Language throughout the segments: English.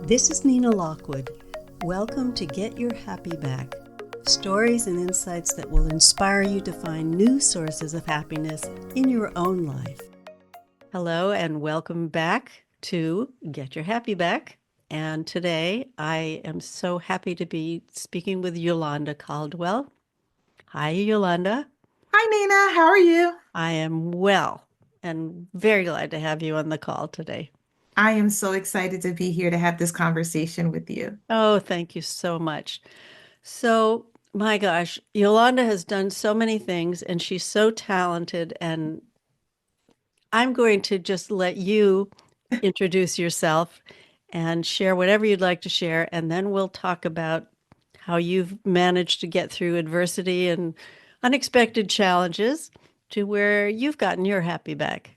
This is Nina Lockwood. Welcome to Get Your Happy Back. Stories and insights that will inspire you to find new sources of happiness in your own life. Hello and welcome back to Get Your Happy Back. And today I am so happy to be speaking with Yolanda Caldwell. Hi, Yolanda. Hi, Nina. How are you? I am well and very glad to have you on the call today. I am so excited to be here to have this conversation with you. Oh, thank you so much. So, my gosh, Yolanda has done so many things and she's so talented. And I'm going to just let you introduce yourself and share whatever you'd like to share. And then we'll talk about how you've managed to get through adversity and unexpected challenges to where you've gotten your happy back.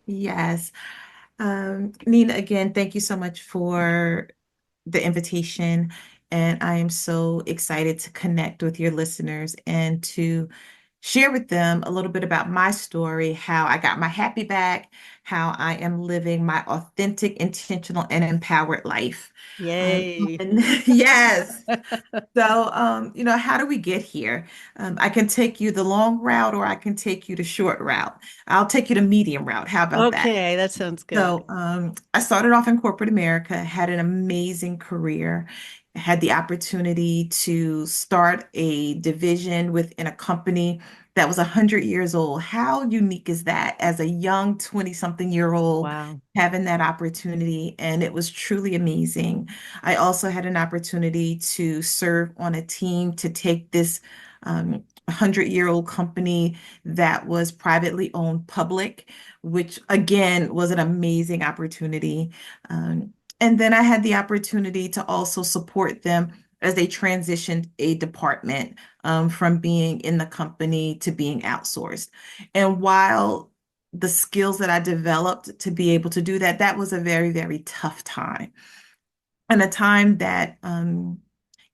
Yes. Nina, again, thank you so much for the invitation. And I am so excited to connect with your listeners and to share with them a little bit about my story, how I got my happy back, how I am living my authentic, intentional, and empowered life. Yay. And yes. So, how do we get here? I can take you the long route or I can take you the short route. I'll take you the medium route. How about that? Okay, that sounds good. So, I started off in corporate America, had an amazing career, had the opportunity to start a division within a company that was 100 years old. How unique is that as a young 20-something-year-old Wow. having that opportunity? And it was truly amazing. I also had an opportunity to serve on a team to take this 100-year-old company that was privately owned public, which again was an amazing opportunity. And then I had the opportunity to also support them as they transitioned a department from being in the company to being outsourced. And while the skills that I developed to be able to do that, that was a very, very tough time and a time that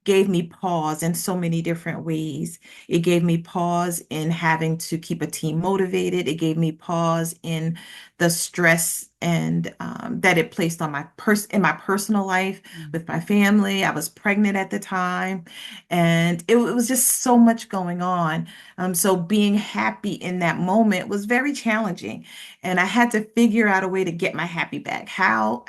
gave me pause in so many different ways. It gave me pause in having to keep a team motivated. It gave me pause in the stress and that it placed on in my personal life Mm. with my family. I was pregnant at the time, and it was just so much going on. So being happy in that moment was very challenging, and I had to figure out a way to get my happy back. How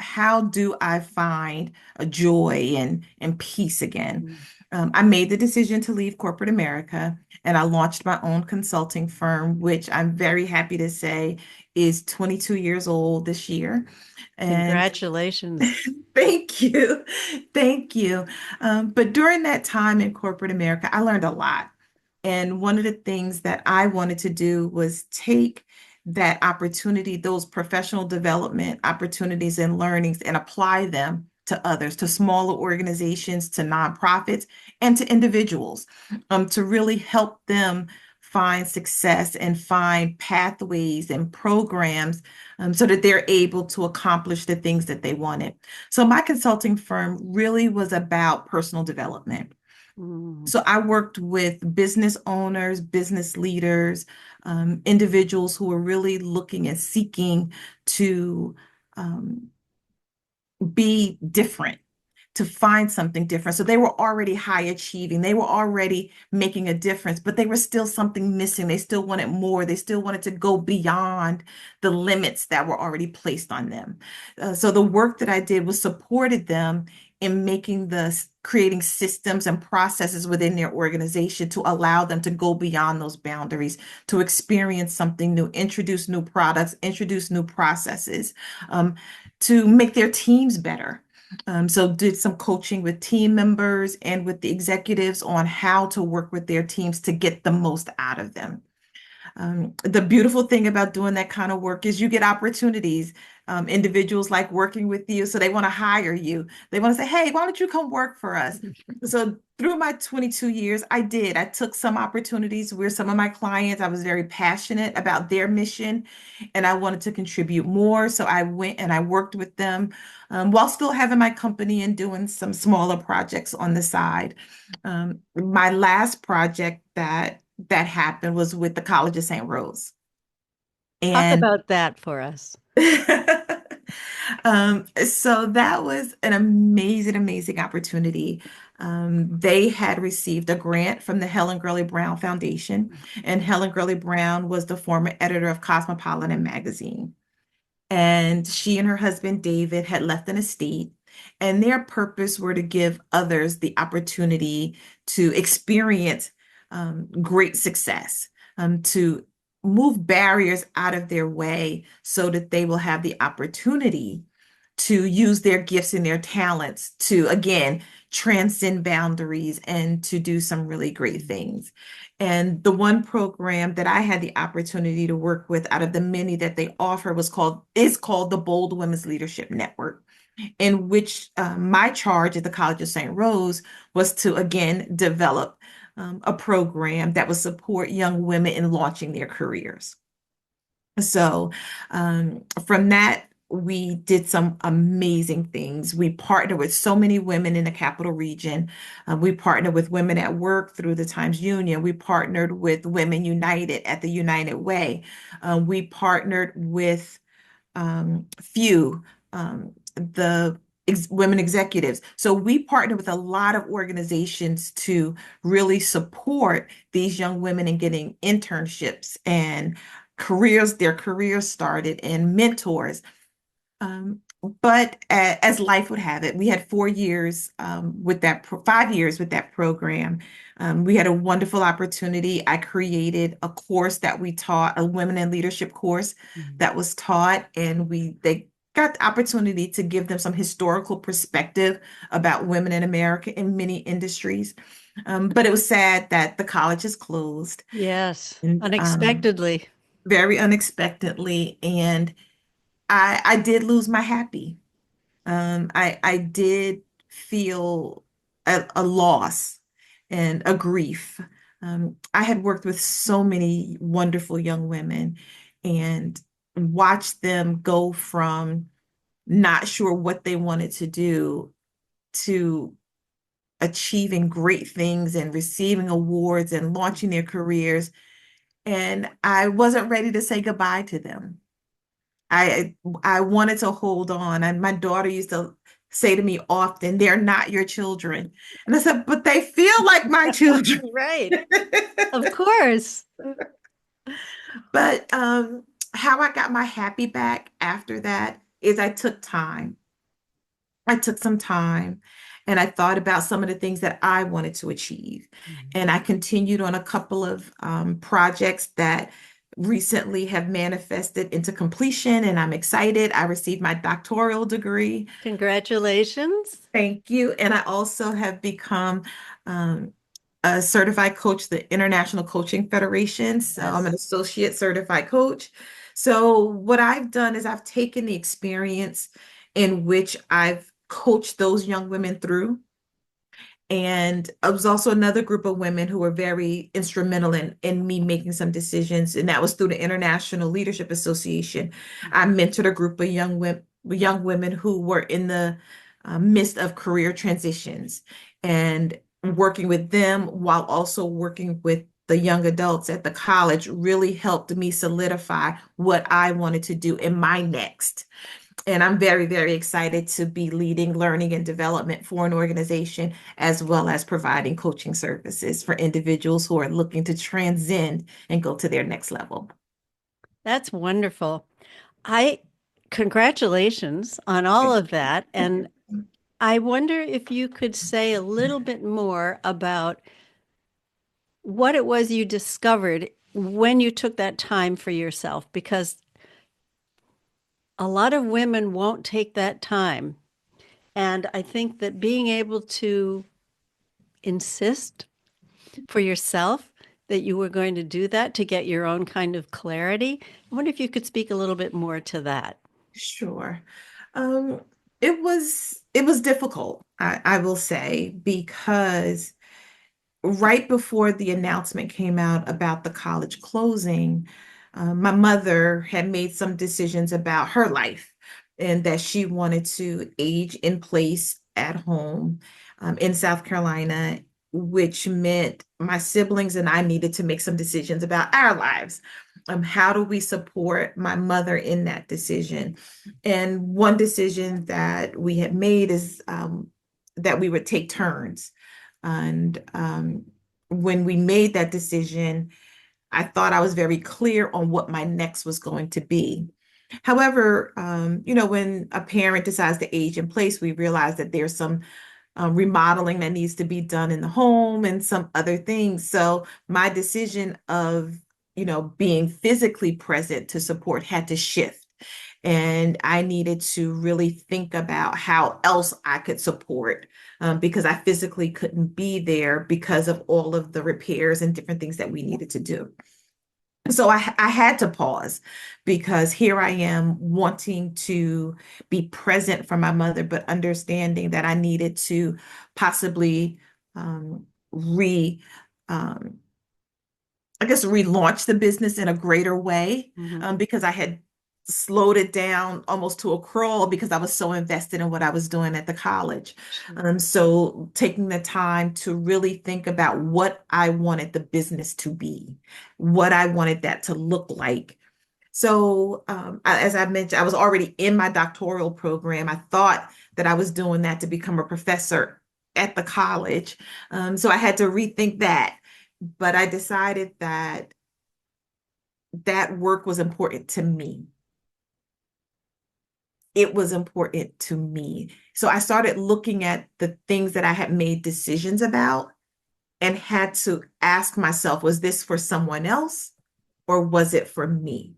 do I find a joy and peace again? Mm. I made the decision to leave corporate America and I launched my own consulting firm, which I'm very happy to say is 22 years old this year. And Congratulations. thank you. Thank you. But during that time in corporate America, I learned a lot. And one of the things that I wanted to do was take that opportunity, those professional development opportunities and learnings, and apply them to others, to smaller organizations, to nonprofits, and to individuals, to really help them find success and find pathways and programs so that they're able to accomplish the things that they wanted. So my consulting firm really was about personal development. Mm. So I worked with business owners, business leaders, individuals who were really looking and seeking to um, be different, to find something different. So they were already high achieving, they were already making a difference, but they were still something missing. They still wanted more. They still wanted to go beyond the limits that were already placed on them. So the work that I did was supported them in creating systems and processes within their organization to allow them to go beyond those boundaries, to experience something new, introduce new products, introduce new processes, um, to make their teams better. So did some coaching with team members and with the executives on how to work with their teams to get the most out of them. The beautiful thing about doing that kind of work is you get opportunities. Individuals like working with you, so they want to hire you. They want to say, "Hey, why don't you come work for us?" So through my 22 years, I did. I took some opportunities where some of my clients, I was very passionate about their mission and I wanted to contribute more. So I went and I worked with them while still having my company and doing some smaller projects on the side. My last project that happened was with the College of St. Rose. Talk And about that for us. So that was an amazing, amazing opportunity. They had received a grant from the Helen Gurley Brown Foundation, and Helen Gurley Brown was the former editor of Cosmopolitan magazine. And she and her husband David had left an estate, and their purpose were to give others the opportunity to experience great success, to move barriers out of their way so that they will have the opportunity to use their gifts and their talents to, again, transcend boundaries and to do some really great things. And the one program that I had the opportunity to work with out of the many that they offer is called the Bold Women's Leadership Network, in which my charge at the College of St. Rose was to again develop a program that would support young women in launching their careers. So from that, we did some amazing things. We partnered with so many women in the capital region. We partnered with Women at Work through the Times Union. We partnered with Women United at the United Way. We partnered with few, the women executives. So we partner with a lot of organizations to really support these young women in getting internships and their careers started, and mentors. Um, but as life would have it, we had 4 years with 5 years with that program. We had a wonderful opportunity. I created a course that we taught, a women in leadership course Mhm. that was taught, and they got the opportunity to give them some historical perspective about women in America in many industries. But it was sad that the college is closed, Yes, and unexpectedly. very unexpectedly, and I did lose my happy. I did feel a loss and a grief. I had worked with so many wonderful young women and watched them go from not sure what they wanted to do to achieving great things and receiving awards and launching their careers. And I wasn't ready to say goodbye to them. I wanted to hold on. And my daughter used to say to me often, they're not your children. And I said, but they feel like my children. Right. Of course. But how I got my happy back after that is I took time. I took some time and I thought about some of the things that I wanted to achieve. And I continued on a couple of projects that recently have manifested into completion, and I'm excited. I received my doctoral degree. Congratulations. Thank you. And I also have become um, a certified coach, the International Coaching Federation. So I'm an Yes. associate certified coach. So what I've done is I've taken the experience in which I've coached those young women through. And it was also another group of women who were very instrumental in me making some decisions. And that was through the International Leadership Association. I mentored a group of young women who were in the midst of career transitions, and working with them while also working with the young adults at the college really helped me solidify what I wanted to do in my next. And I'm very, very excited to be leading learning and development for an organization, as well as providing coaching services for individuals who are looking to transcend and go to their next level. That's wonderful. I Congratulations on all of that. And I wonder if you could say a little bit more about what it was you discovered when you took that time for yourself, because a lot of women won't take that time. And I think that being able to insist for yourself that you were going to do that to get your own kind of clarity. I wonder if you could speak a little bit more to that. Sure. Um, it was difficult, I will say, because right before the announcement came out about the college closing, my mother had made some decisions about her life, and that she wanted to age in place at home in South Carolina. which meant my siblings and I needed to make some decisions about our lives. How do we support my mother in that decision? And one decision that we had made is that we would take turns. And when we made that decision, I thought I was very clear on what my next was going to be. However, when a parent decides to age in place, we realize that there's some remodeling that needs to be done in the home and some other things. So my decision of, being physically present to support had to shift. And I needed to really think about how else I could support because I physically couldn't be there because of all of the repairs and different things that we needed to do. So I had to pause because here I am wanting to be present for my mother, but understanding that I needed to possibly um, re, um, I guess, relaunch the business in a greater way Mhm. because I had slowed it down almost to a crawl because I was so invested in what I was doing at the college. Sure. So taking the time to really think about what I wanted the business to be, what I wanted that to look like. So, as I mentioned, I was already in my doctoral program. I thought that I was doing that to become a professor at the college. So I had to rethink that. But I decided that that work was important to me. It was important to me. So I started looking at the things that I had made decisions about and had to ask myself, was this for someone else or was it for me?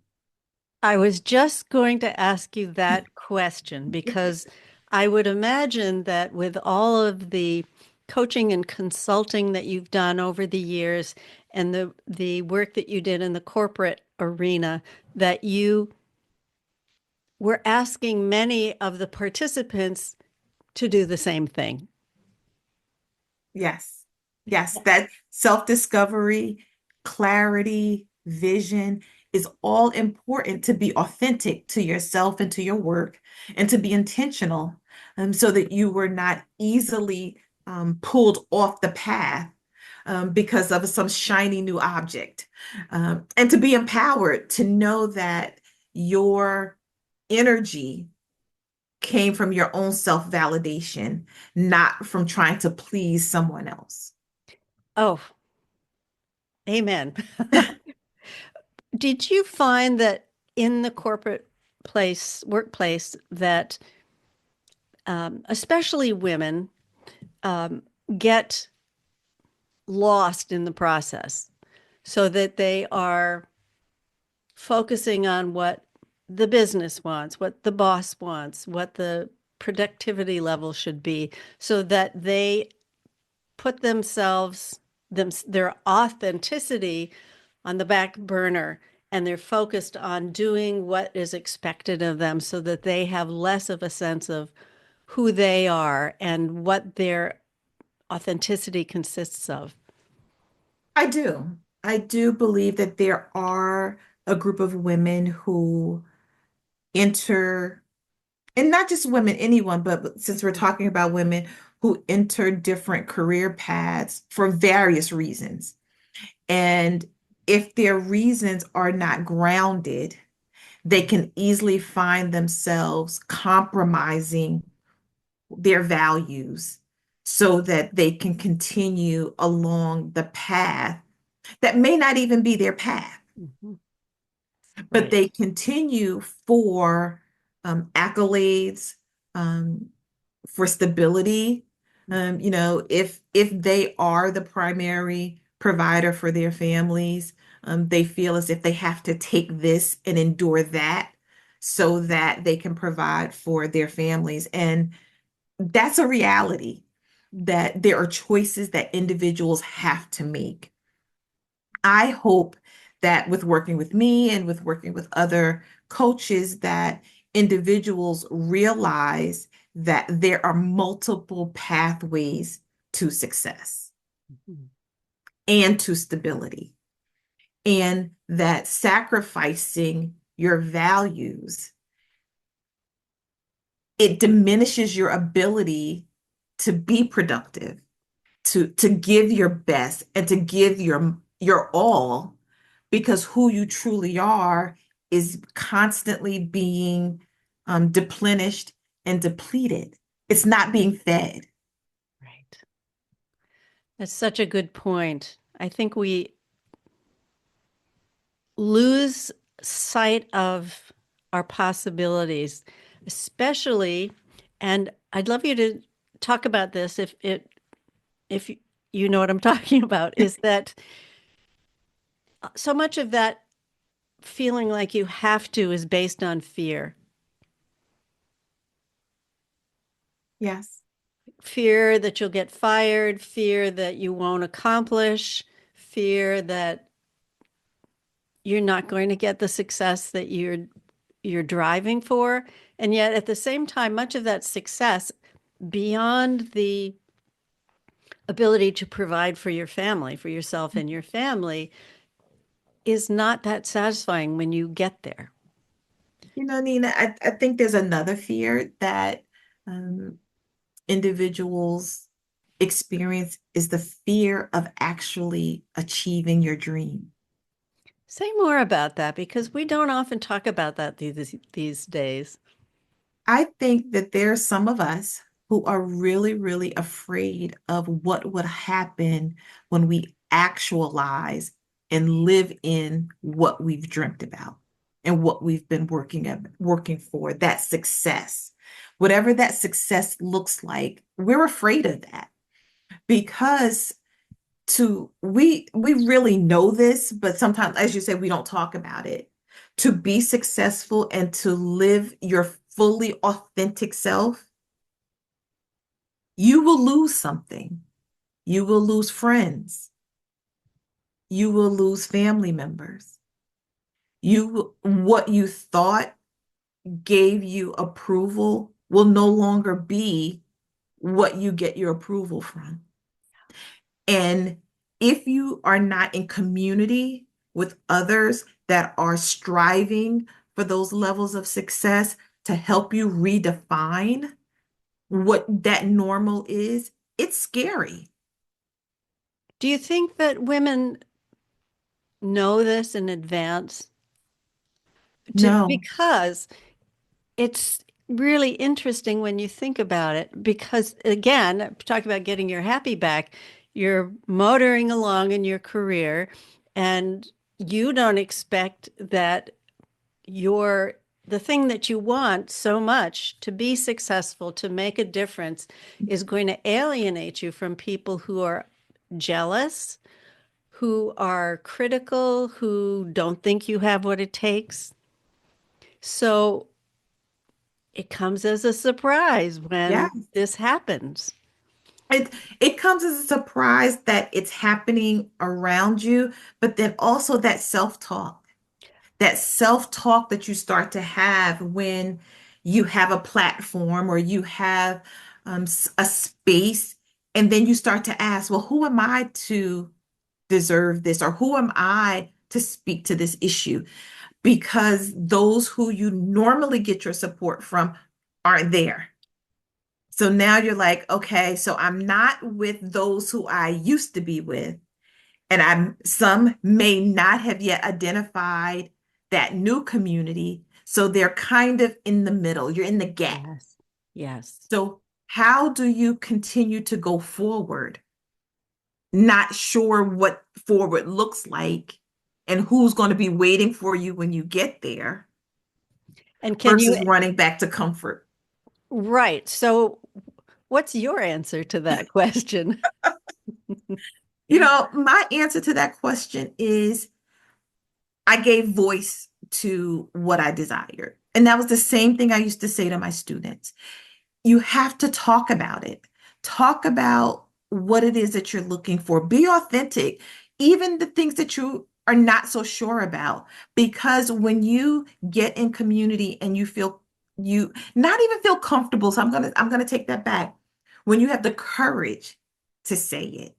I was just going to ask you that question because I would imagine that with all of the coaching and consulting that you've done over the years and the work that you did in the corporate arena, that you were asking many of the participants to do the same thing. Yes. Yes, that self-discovery, clarity, vision is all important to be authentic to yourself and to your work and to be intentional so that you were not easily pulled off the path because of some shiny new object. And to be empowered to know that your energy came from your own self-validation, not from trying to please someone else. Oh, amen. Did you find that in the corporate workplace, that especially women um, get lost in the process so that they are focusing on what the business wants, what the boss wants, what the productivity level should be, so that they put their authenticity on the back burner and they're focused on doing what is expected of them so that they have less of a sense of who they are and what their authenticity consists of. I do. I do believe that there are a group of women who enter, and not just women, anyone, but since we're talking about women who enter different career paths for various reasons. And if their reasons are not grounded, they can easily find themselves compromising their values so that they can continue along the path that may not even be their path, Mhm. but Right. they continue for accolades, um, for stability. If they are the primary provider for their families, they feel as if they have to take this and endure that so that they can provide for their families. And that's a reality that there are choices that individuals have to make. I hope that with working with me and with working with other coaches, that individuals realize that there are multiple pathways to success Mhm. and to stability, and that sacrificing your values, it diminishes your ability to be productive. to give your best and to give your all, because who you truly are is constantly being deplenished and depleted. It's not being fed. Right. That's such a good point. I think we lose sight of our possibilities, especially, and I'd love you to talk about this if you know what I'm talking about, is that so much of that feeling like you have to is based on fear. Yes. Fear that you'll get fired, fear that you won't accomplish, fear that you're not going to get the success that you're driving for. And yet at the same time, much of that success beyond the ability to provide for your family, for yourself and your family, is not that satisfying when you get there. Nina, I think there's another fear that um, individuals experience is the fear of actually achieving your dream. Say more about that because we don't often talk about that these days. I think that there's some of us who are really, really afraid of what would happen when we actualize and live in what we've dreamt about and what we've been working for, that success. Whatever that success looks like, we're afraid of that because we really know this, but sometimes, as you say, we don't talk about it. To be successful and to live your fully authentic self, you will lose something. You will lose friends. You will lose family members. What you thought gave you approval will no longer be what you get your approval from. And if you are not in community with others that are striving for those levels of success to help you redefine what that normal is, it's scary. Do you think that women know this in advance? No, Because it's really interesting when you think about it, because again, talk about getting your happy back, you're motoring along in your career and you don't expect that your the thing that you want so much to be successful, to make a difference, is going to alienate you from people who are jealous, who are critical, who don't think you have what it takes. So it comes as a surprise yeah. when this happens. It comes as a surprise that it's happening around you, but then also that self-talk that you start to have when you have a platform or you have a space, and then you start to ask, well, who am I to deserve this? Or who am I to speak to this issue? Because those who you normally get your support from aren't there. So now you're like, okay, so I'm not with those who I used to be with. And some may not have yet identified that new community. So they're kind of in the middle. You're in the gap. Yes. Yes. So how do you continue to go forward? Not sure what forward looks like and who's going to be waiting for you when you get there And can you, versus running back to comfort. right. So what's your answer to that question? My answer to that question is I gave voice to what I desired. And that was the same thing I used to say to my students. You have to talk about it. Talk about what it is that you're looking for. Be authentic, even the things that you are not so sure about. Because when you get in community and you not even feel comfortable, so I'm gonna take that back. When you have the courage to say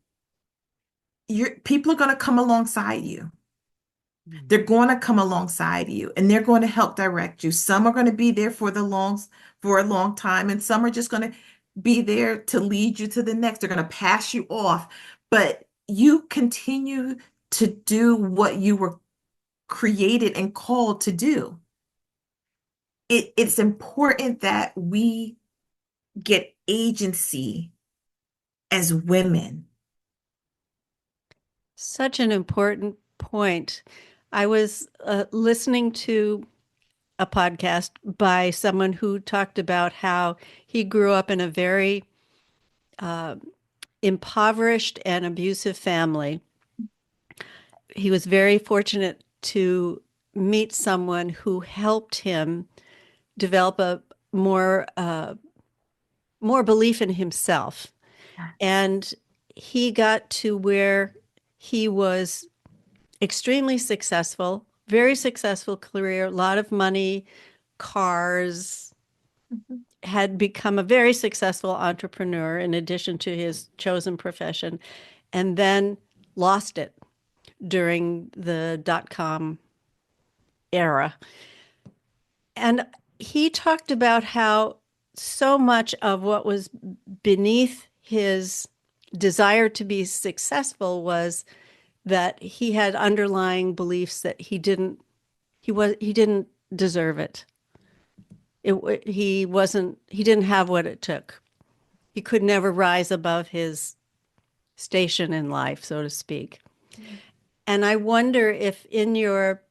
it, people are gonna come alongside you. They're going to come alongside you and they're going to help direct you. Some are going to be there for a long time, and some are just going to be there to lead you to the next. They're going to pass you off, but you continue to do what you were created and called to do. It's important that we get agency as women. Such an important point. I was listening to a podcast by someone who talked about how he grew up in a very uh, impoverished and abusive family. He was very fortunate to meet someone who helped him develop a more belief in himself. And he got to where he was extremely successful, very successful career, a lot of money, cars, Mhm. had become a very successful entrepreneur in addition to his chosen profession, and then lost it during the dot-com era. And he talked about how so much of what was beneath his desire to be successful was that he had underlying beliefs that he didn't deserve it. He didn't have what it took. He could never rise above his station in life, so to speak. And I wonder if in your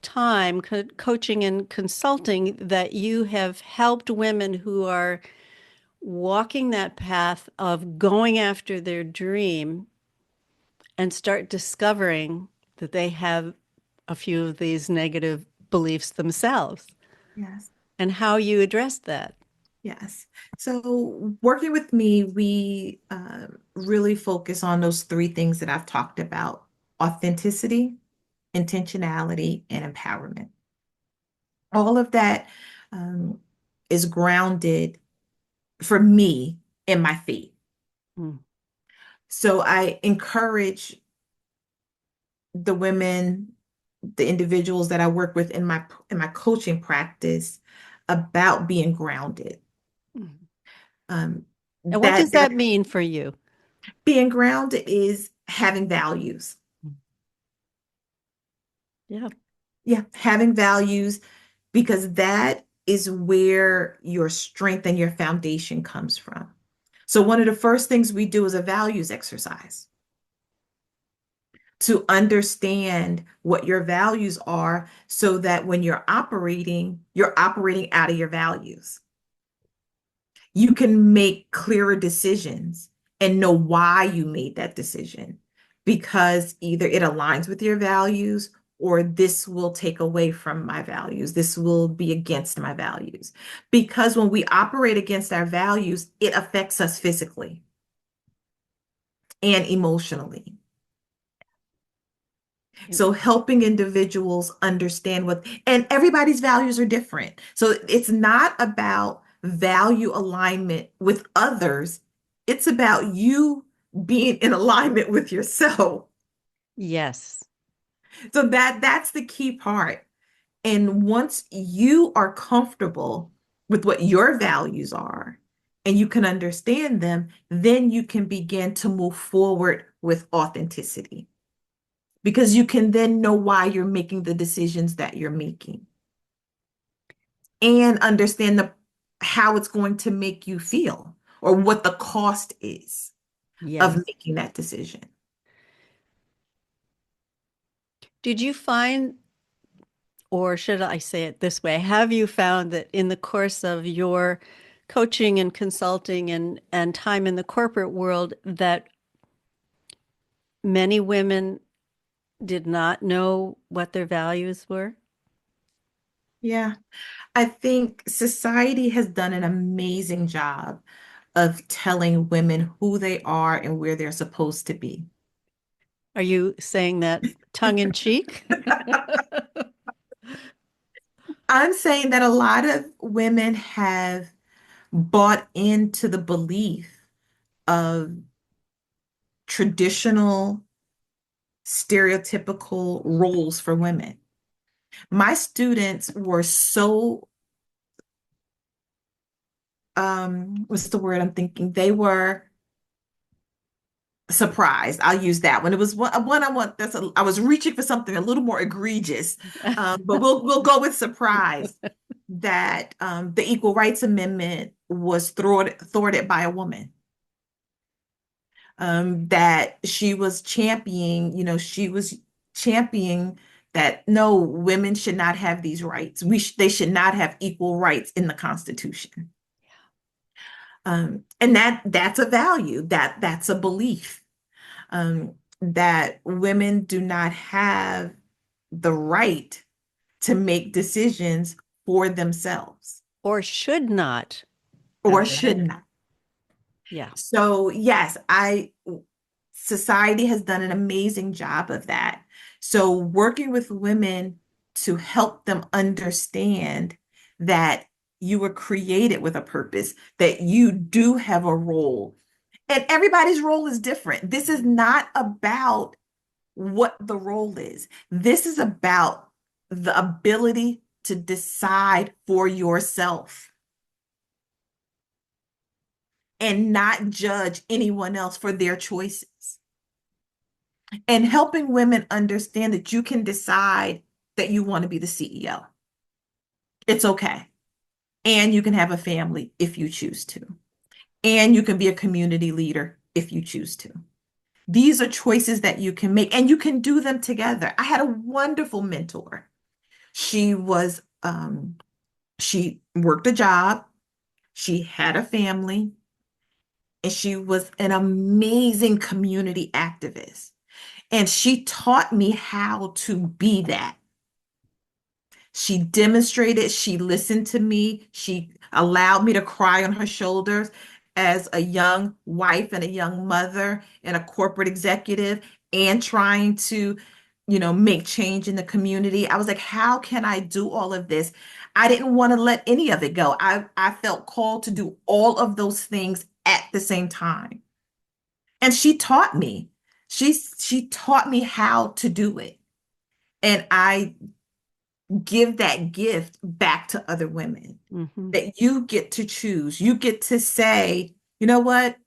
time coaching and consulting that you have helped women who are walking that path of going after their dream and start discovering that they have a few of these negative beliefs themselves Yes. and how you address that. Yes. So working with me, we really focus on those three things that I've talked about: authenticity, intentionality, and empowerment. All of that um, is grounded for me in my faith. Mm, So I encourage the women, the individuals that I work with in my coaching practice about being grounded. mm. Um, And what does that that mean for you? being grounded is having values. Yeah. Yeah, having values, because that is where your strength and your foundation comes from. So one of the first things we do is a values exercise to understand what your values are so that when you're operating out of your values. You can make clearer decisions and know why you made that decision, because either it aligns with your values or this will take away from my values. This will be against my values. Because when we operate against our values, it affects us physically and emotionally. So helping individuals understand and everybody's values are different. So it's not about value alignment with others. It's about you being in alignment with yourself. Yes. So that's the key part. And once you are comfortable with what your values are and you can understand them, then you can begin to move forward with authenticity, because you can then know why you're making the decisions that you're making and understand how it's going to make you feel or what the cost is of Yes. making that decision. Did you find, or should I say it this way, have you found that in the course of your coaching and consulting and time in the corporate world that many women did not know what their values were? Yeah, I think society has done an amazing job of telling women who they are and where they're supposed to be. Are you saying that tongue in cheek? I'm saying that a lot of women have bought into the belief of traditional stereotypical roles for women. My students were so what's the word I'm thinking? They were surprised. I'll use that one. It was one I want. I was reaching for something a little more egregious, but we'll go with surprised that the Equal Rights Amendment was thwarted by a woman. That she was championing, she was championing that no, women should not have these rights. They should not have equal rights in the Constitution. And that's a value, that's a belief, that women do not have the right to make decisions for themselves Or should not or ever should have. not. Yeah. So yes, I society has done an amazing job of that. So working with women to help them understand that you were created with a purpose, that you do have a role, and everybody's role is different. This is not about what the role is. This is about the ability to decide for yourself and not judge anyone else for their choices. And helping women understand that you can decide that you want to be the CEO. It's okay. And you can have a family if you choose to. And you can be a community leader if you choose to. These are choices that you can make and you can do them together. I had a wonderful mentor. She was, she worked a job, she had a family, and she was an amazing community activist. And she taught me how to be that. She demonstrated, she listened to me, she allowed me to cry on her shoulders as a young wife and a young mother and a corporate executive and trying to, make change in the community. I was like, how can I do all of this? I didn't want to let any of it go. I felt called to do all of those things at the same time. And she taught me. She taught me how to do it. And I give that gift back to other women, Hmm. that you get to choose. You get to say, you know what?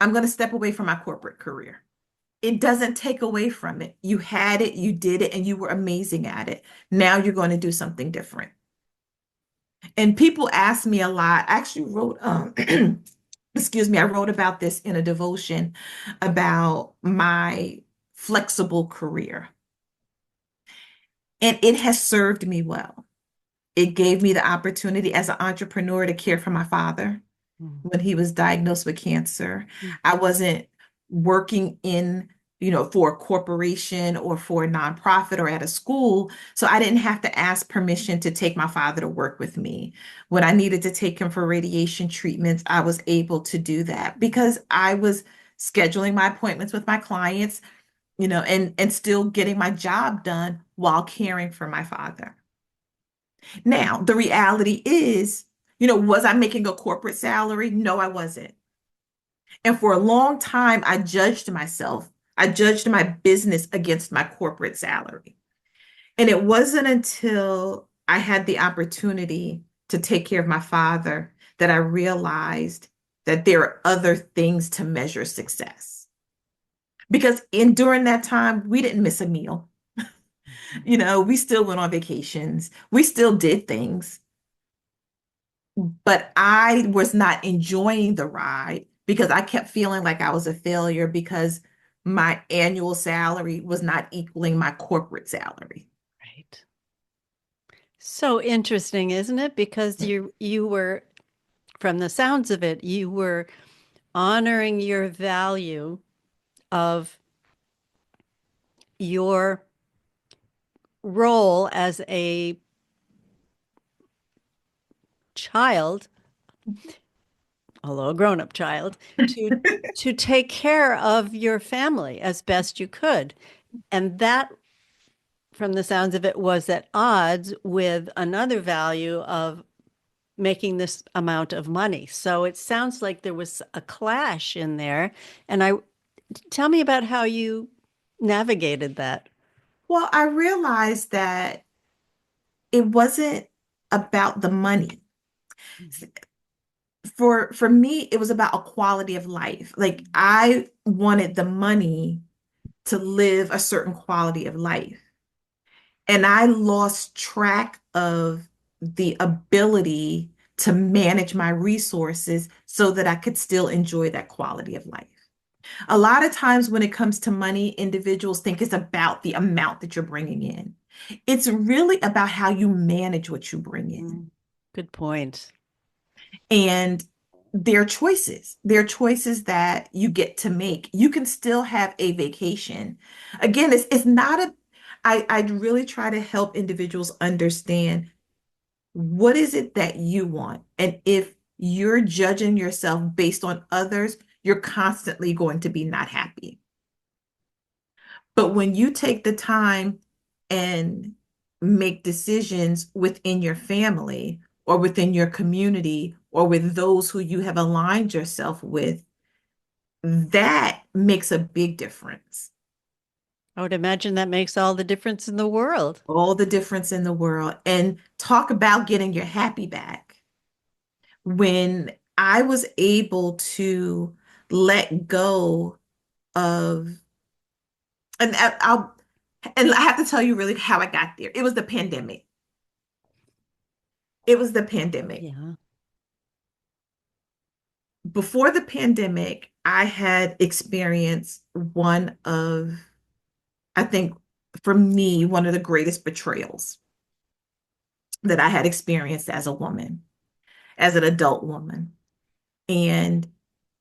I'm going to step away from my corporate career. It doesn't take away from it. You had it, you did it, and you were amazing at it. Now you're going to do something different. And people ask me a lot. I actually wrote, excuse me, I wrote about this in a devotion about my flexible career. And it has served me well. It gave me the opportunity as an entrepreneur to care for my father when he was diagnosed with cancer. I wasn't working for a corporation or for a nonprofit or at a school. So I didn't have to ask permission to take my father to work with me. When I needed to take him for radiation treatments, I was able to do that because I was scheduling my appointments with my clients, and still getting my job done while caring for my father. Now, the reality is, was I making a corporate salary? No, I wasn't. And for a long time, I judged myself. I judged my business against my corporate salary. And it wasn't until I had the opportunity to take care of my father that I realized that there are other things to measure success. Because during that time, we didn't miss a meal. We still went on vacations. We still did things. But I was not enjoying the ride because I kept feeling like I was a failure because my annual salary was not equaling my corporate salary. Right. So interesting, isn't it? Because you were, from the sounds of it, you were honoring your value of your role as a child, although a grown-up child, to take care of your family as best you could. And that, from the sounds of it, was at odds with another value of making this amount of money. So it sounds like there was a clash in there. And tell me about how you navigated that. Well, I realized that it wasn't about the money. for me, it was about a quality of life. Like I wanted the money to live a certain quality of life. And I lost track of the ability to manage my resources so that I could still enjoy that quality of life. A lot of times when it comes to money, individuals think it's about the amount that you're bringing in. It's really about how you manage what you bring in. Mm, good point. And there are choices. There are choices that you get to make. You can still have a vacation. Again, it's not a, I really try to help individuals understand what is it that you want. And if you're judging yourself based on others, you're constantly going to be not happy. But when you take the time and make decisions within your family or within your community or with those who you have aligned yourself with, that makes a big difference. I would imagine that makes all the difference in the world. All the difference in the world. And talk about getting your happy back. When I was able to let go of, and and I have to tell you really how I got there. It was the pandemic. It was the pandemic. Yeah. Before the pandemic, I had experienced one of, I think for me, one of the greatest betrayals that I had experienced as a woman, as an adult woman. And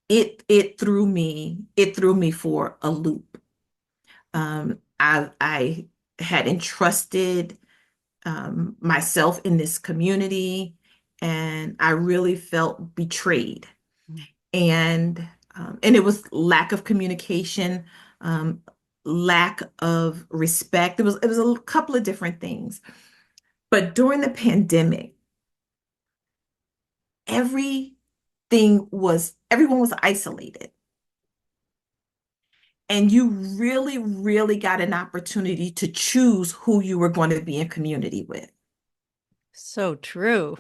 it threw me for a loop. I had entrusted myself in this community, and I really felt betrayed. Mm. And it was lack of communication, um, lack of respect. It was a couple of different things. But during the pandemic, everyone was isolated. And you really, really got an opportunity to choose who you were going to be in community with. So true.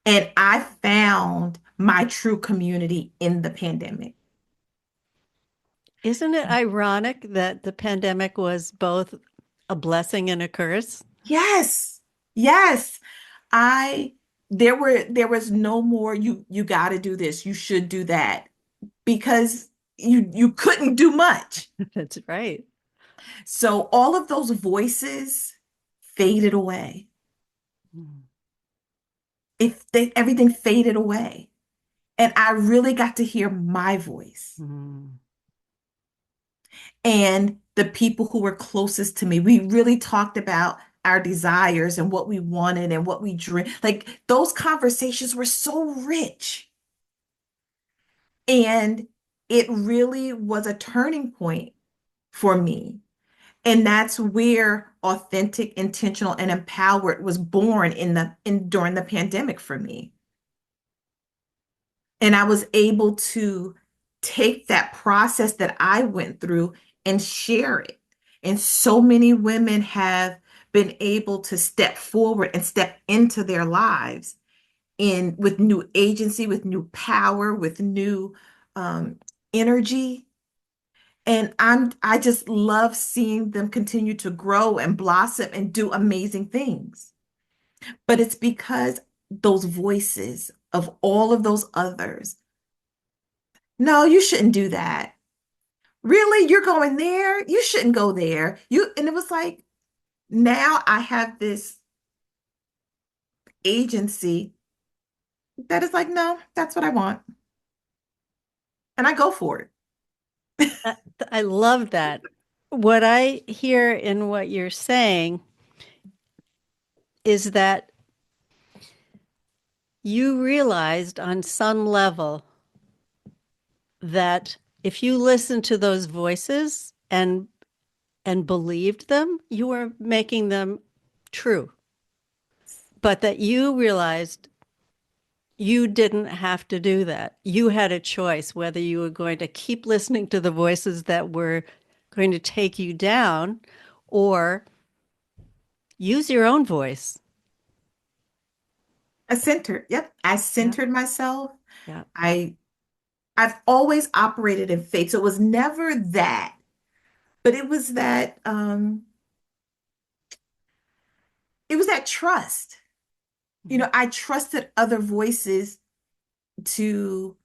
And I found my true community in the pandemic. Isn't it ironic that the pandemic was both a blessing and a curse? Yes. Yes. I there was no more you got to do this, you should do that because you couldn't do much. That's right. So all of those voices faded away. Mm. Everything faded away. And I really got to hear my voice. Mm. And the people who were closest to me, we really talked about our desires and what we wanted and what we dreamed. Like those conversations were so rich. And it really was a turning point for me. And that's where authentic, intentional, and empowered was born in during the pandemic for me. And I was able to take that process that I went through and share it. And so many women have been able to step forward and step into their lives in with new agency, with new power, with new um, energy. And I just love seeing them continue to grow and blossom and do amazing things. But it's because those voices of all of those others, no, you shouldn't do that. Really? You're going there? You shouldn't go there. And it was like, now I have this agency that is like, no, that's what I want. And I go for it. I I love that. What I hear in what you're saying is that you realized on some level that if you listened to those voices and believed them, you were making them true. But that you realized you didn't have to do that. You had a choice whether you were going to keep listening to the voices that were going to take you down or use your own voice. I centered. Yep. I Yeah, centered myself. yeah. I I've always operated in faith. So it was never that, but it was that trust. Mhm. I trusted other voices to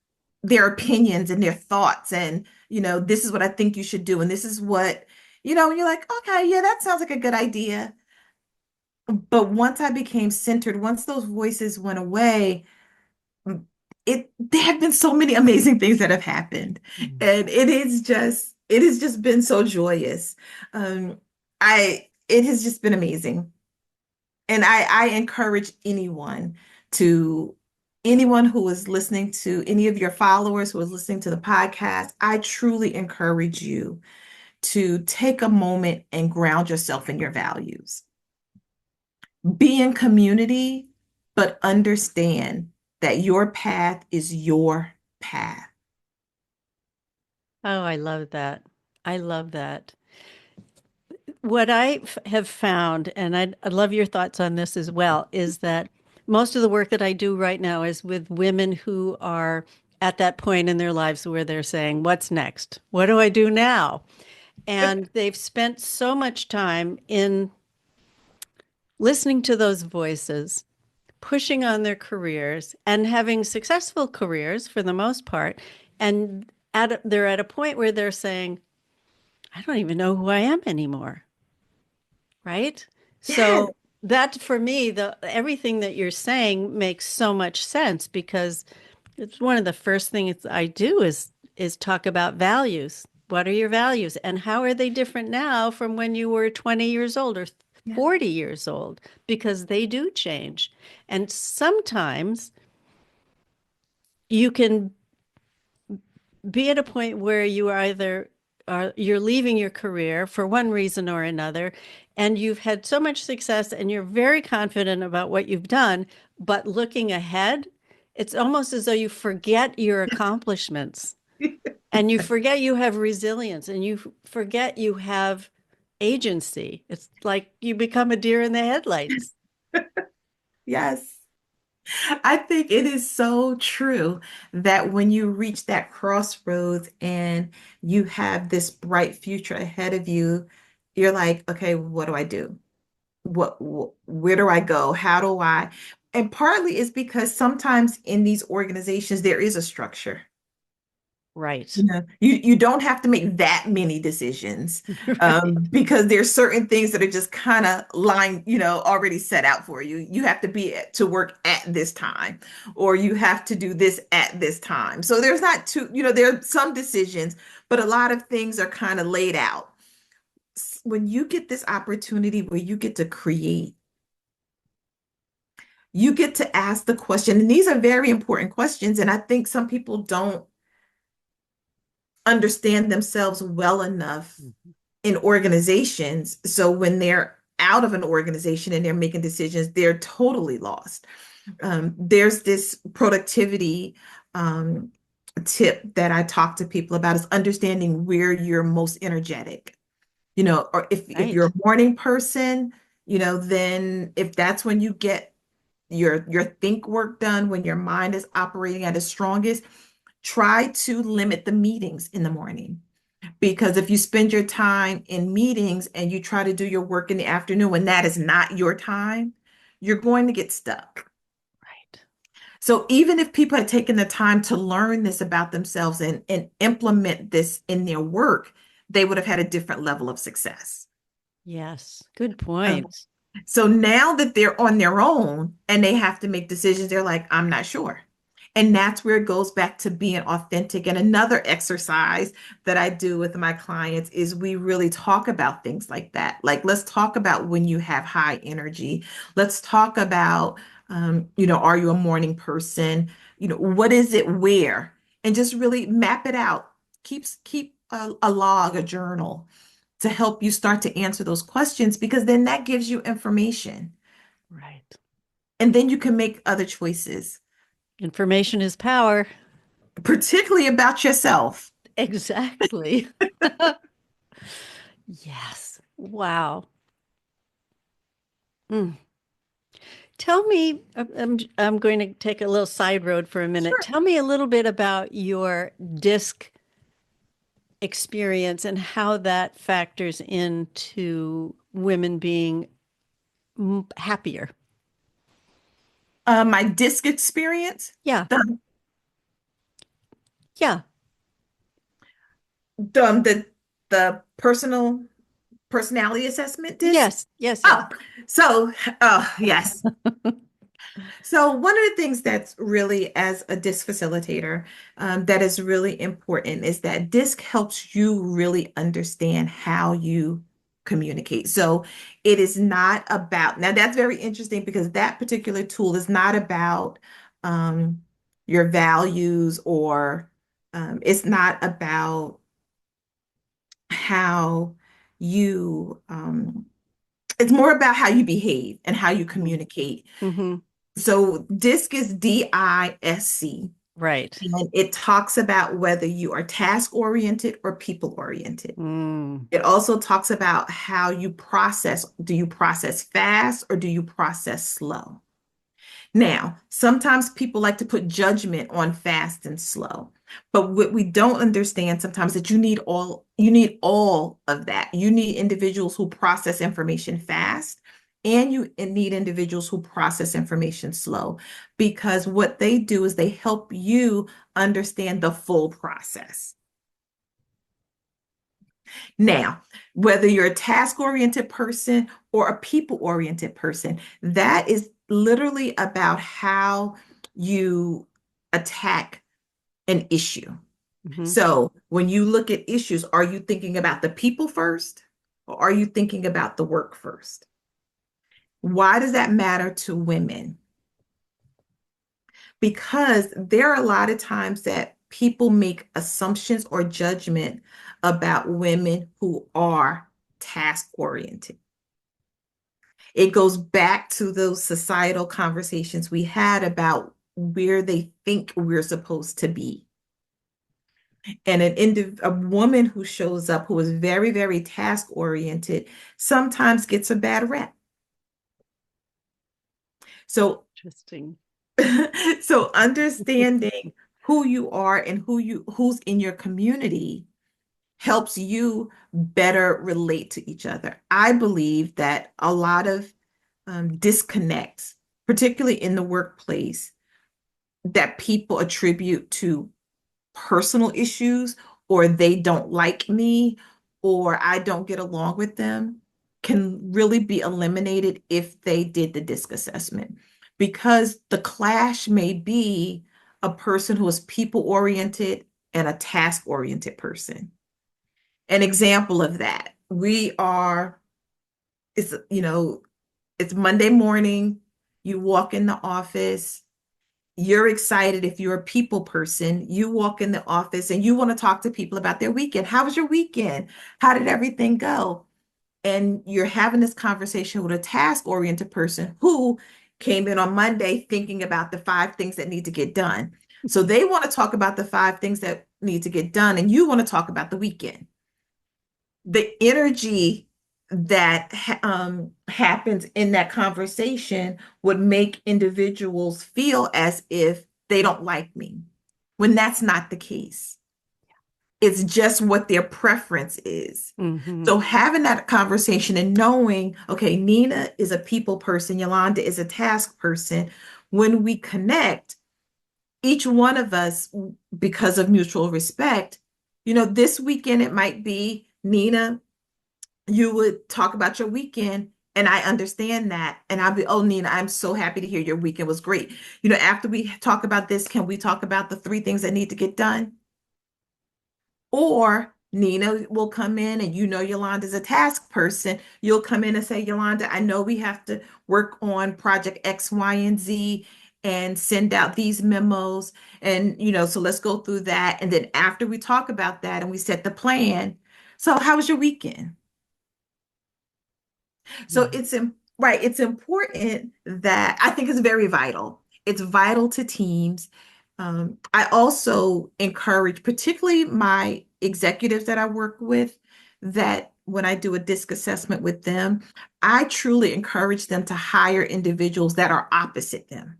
their opinions and their thoughts and, this is what I think you should do and this is what, and you're like, okay, yeah, that sounds like a good idea. But once I became centered, once those voices went away, there have been so many amazing things that have happened. Mhm. And it has just been so joyous. It has just been amazing. And I encourage anyone who is listening to any of your followers who is listening to the podcast, I truly encourage you to take a moment and ground yourself in your values. Be in community, but understand that your path is your path. Oh, I love that. I love that. What have found, and I'd love your thoughts on this as well, is that most of the work that I do right now is with women who are at that point in their lives where they're saying, what's next? What do I do now? And they've spent so much time in listening to those voices, pushing on their careers, and having successful careers for the most part. And they're at a point where they're saying, I don't even know who I am anymore. Right? Yes, So that for me, the everything that you're saying makes so much sense because it's one of the first things I do is talk about values. What are your values and how are they different now from when you were 20 years old or yeah, 40 years old? Because they do change. And sometimes you can be at a point where you are either you're leaving your career for one reason or another, and you've had so much success and you're very confident about what you've done, but looking ahead, it's almost as though you forget your accomplishments and you forget you have resilience and you forget you have agency. It's like you become a deer in the headlights. yes. I think it is so true that when you reach that crossroads and you have this bright future ahead of you, you're like, okay, what do I do? Where do I go? How do I? And partly is because sometimes in these organizations there is a structure. Right. You don't have to make that many decisions Right. because there's certain things that are just kind of already set out for you. You have to to work at this time, or you have to do this at this time. So there's not there are some decisions, but a lot of things are kind of laid out. When you get this opportunity where you get to create, you get to ask the question, and these are very important questions, and I think some people don't understand themselves well enough in organizations. So when they're out of an organization and they're making decisions, they're totally lost. There's this productivity um, tip that I talk to people about is understanding where you're most energetic. Or if you're Right. a morning person, then if that's when you get your think work done, when your mind is operating at its strongest, try to limit the meetings in the morning. Because if you spend your time in meetings and you try to do your work in the afternoon when that is not your time, you're going to get stuck. Right. So even if people had taken the time to learn this about themselves and implement this in their work, they would have had a different level of success. Yes. Good Um, point. So now that they're on their own and they have to make decisions, they're like, I'm not sure. And that's where it goes back to being authentic. And another exercise that I do with my clients is we really talk about things like that. Like, let's talk about when you have high energy. Let's talk about, are you a morning person? What is it where? And just really map it out. Keep a log, a journal to help you start to answer those questions because then that gives you information Right. and then you can make other choices, Information is power. particularly about yourself. Exactly. Yes. Wow. Mm. Tell me, I'm going to take a little side road for a minute. Sure. Tell me a little bit about your disc experience and how that factors into women being happier. My disc experience, Yeah. the, Yeah. the personal personality assessment disc. Yes. Yes. Yes. Oh, so, oh, yes. So one of the things that's really, as a DISC facilitator, that is really important is that DISC helps you really understand how you communicate. So it is not about, now that's very interesting because that particular tool is not about um, your values or it's not about how you, it's more about how you behave and how you communicate. Mm-hmm. So DISC is DISC, Right. and it talks about whether you are task oriented or people oriented. Mm. It also talks about how you process. Do you process fast or do you process slow? Now, sometimes people like to put judgment on fast and slow. But what we don't understand sometimes that you need all of that. You need individuals who process information fast and you need individuals who process information slow because what they do is they help you understand the full process. Now, whether you're a task-oriented person or a people-oriented person, that is literally about how you attack an issue. Mm-hmm. So when you look at issues, are you thinking about the people first or are you thinking about the work first? Why does that matter to women? Because there are a lot of times that people make assumptions or judgment about women who are task oriented. It goes back to those societal conversations we had about where they think we're supposed to be. And a woman who shows up who is very, very task oriented sometimes gets a bad rep. So, Interesting. so understanding who you are and who's in your community helps you better relate to each other. I believe that a lot of disconnects, particularly in the workplace, that people attribute to personal issues or they don't like me or I don't get along with them can really be eliminated if they did the DISC assessment because the clash may be a person who is people oriented and a task oriented person. An example of that, it's, it's Monday morning, you walk in the office, you're excited if you're a people person. You walk in the office and you want to talk to people about their weekend. How was your weekend? How did everything go? And you're having this conversation with a task-oriented person who came in on Monday thinking about the 5 things that need to get done. So they want to talk about the 5 things that need to get done, and you want to talk about the weekend. The energy that happens in that conversation would make individuals feel as if they don't like me, when that's not the case. It's just what their preference is. Mm-hmm. So having that conversation and knowing, okay, Nina is a people person, Yolanda is a task person. When we connect, each one of us, because of mutual respect, this weekend it might be Nina, you would talk about your weekend and I understand that. And I'll be, oh, Nina, I'm so happy to hear your weekend was great. After we talk about this, can we talk about the 3 things that need to get done? Or Nina will come in and Yolanda's a task person. You'll come in and say, Yolanda, I know we have to work on project X, Y, and Z and send out these memos. And, so let's go through that. And then after we talk about that and we set the plan, so how was your weekend? So right, it's important that I think it's very vital. It's vital to teams. I also encourage, particularly my executives that I work with, that when I do a disc assessment with them, I truly encourage them to hire individuals that are opposite them.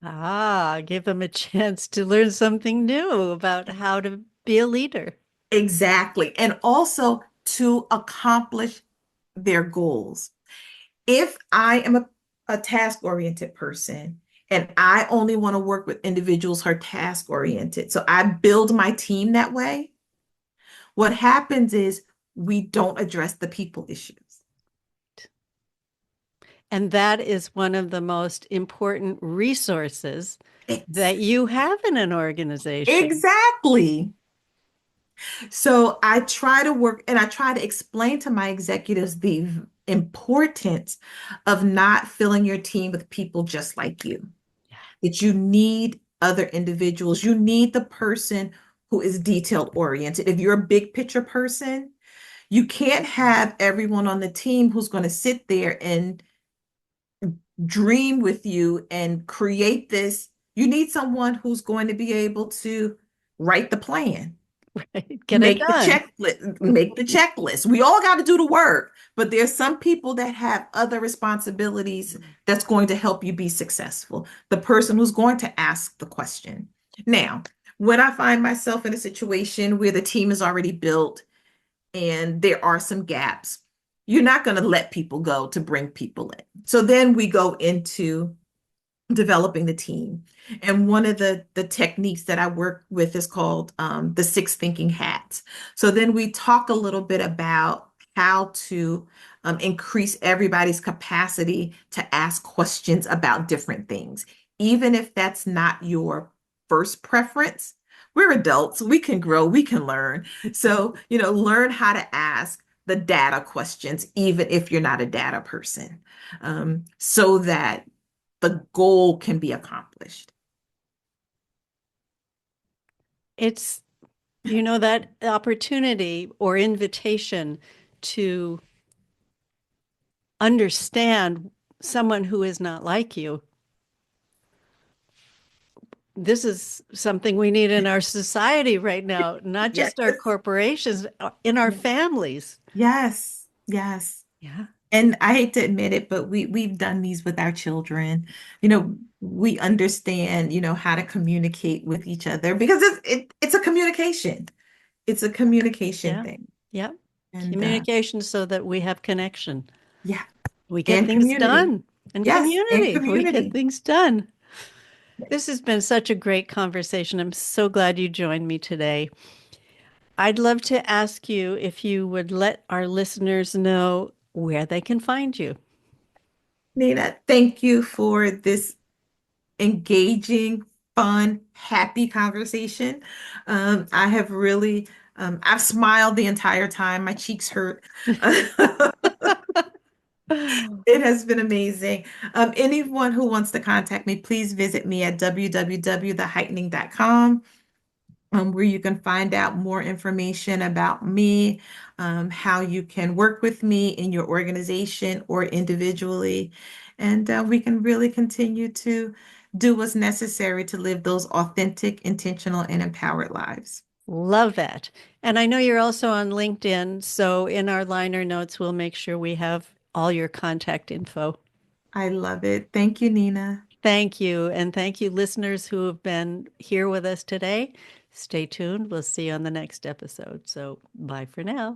Ah, give them a chance to learn something new about how to be a leader. Exactly. And also to accomplish their goals. If I am a task-oriented person and I only want to work with individuals who are task-oriented, so I build my team that way, what happens is we don't address the people issues. And that is one of the most important resources Ex- that you have in an organization. Exactly. So I try to work and I try to explain to my executives the importance of not filling your team with people just like you, Yeah. that you need other individuals. You need the person who is detailed oriented. If you're a big picture person, you can't have everyone on the team who's going to sit there and dream with you and create this. You need someone who's going to be able to write the plan, Right. Get it make the done. checklist, make the checklist. We all got to do the work, but there's some people that have other responsibilities that's going to help you be successful. The person who's going to ask the question. Now, when I find myself in a situation where the team is already built and there are some gaps, you're not going to let people go to bring people in. So then we go into developing the team. And one of the techniques that I work with is called the six thinking hats. So then we talk a little bit about how to increase everybody's capacity to ask questions about different things, even if that's not your first preference. We're adults, we can grow, we can learn. So, learn how to ask the data questions, even if you're not a data person, so that the goal can be accomplished. It's, that opportunity or invitation to understand someone who is not like you. This is something we need in our society right now, not Yes. just our corporations, in our families. Yes. Yes. Yeah. And I hate to admit it, but we've done these with our children. We understand, how to communicate with each other because it's a communication. It's a communication Yeah. thing. Yeah. And Communication so that we have connection. yeah, We get and things community. done. And Yes, and community. We get community. things done. This has been such a great conversation. I'm so glad you joined me today. I'd love to ask you if you would let our listeners know where they can find you. Nina, thank you for this engaging, fun, happy conversation. I have really, I've smiled the entire time. My cheeks hurt. It has been amazing. Anyone who wants to contact me, please visit me at www.theheightening.com, where you can find out more information about me, how you can work with me in your organization or individually. And we can really continue to do what's necessary to live those authentic, intentional, and empowered lives. Love that. And I know you're also on LinkedIn. So in our liner notes, we'll make sure we have all your contact info. I love it. Thank you, Nina. Thank you. And thank you, listeners who have been here with us today. Stay tuned. We'll see you on the next episode. So bye for now.